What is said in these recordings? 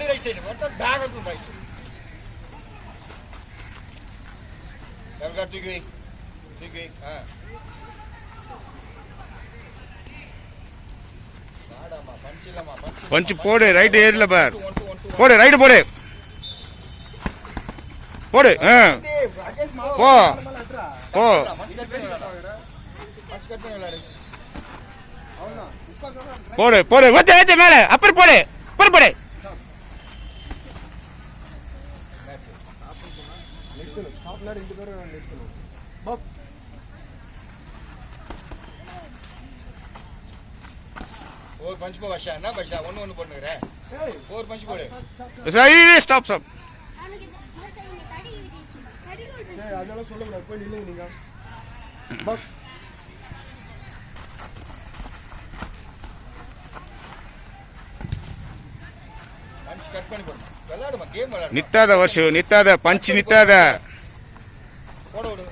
body right side. What the bag of right side. Never got Tigui. Tigui. Punch போடு, right ஏர்ல பார். போடு, right போடு. போடு. போ. போ. போடு, போடு. வச்ச வச்ச மேல. அப்பர் போடு. அப்பர் போடு. ஸ்டாப் ல ரெண்டு பேரும் நிறுத்தணும். பாக்ஸ். ஒரு பஞ்ச் போ வஷா. என்ன பஷா? ஒன்னு பண்ணுங்கற. 4 பஞ்ச் போடு. சரி, ஸ்டாப் ஸ்டாப். ஏய் அதெல்லாம் சொல்ல கூடாது. போய் நில்லுங்க நீங்க. பாக்ஸ். பஞ்ச் கட் பண்ணி போடு. விளையாடுமா, கேம் விளையாடு. நித்தாத வர்ஷு, நித்தாத பஞ்ச் நித்தாத. போடு விடு.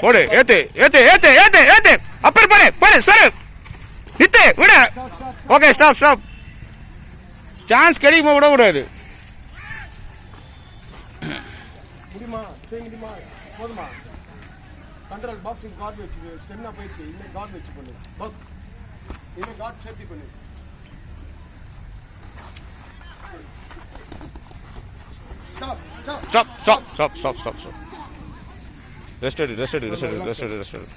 போடு, ஏத்து ஏத்து ஏத்து ஏத்து ஏத்து. அப்பர் போடு, போடு சர். நித்து விடு. Okay, stop stop. சான்ஸ் கிடைக்குமா விட கூடாது. முடியுமா? செய்யுமா? போதுமா? கண்ட்ரோல் பாக்ஸிங் கார்டு வச்சு ஸ்டெம்னா போயிடுச்சு. இன்னும் கார்டு வச்சு பண்ணு. பாக்ஸ். இன்னும் கார்டு சேஃப்டி பண்ணு. Stop stop stop stop stop stop stop. Rest எடு, ரெஸ்ட் எடு, ரெஸ்ட் எடு, ரெஸ்ட் எடு, ரெஸ்ட் எடு.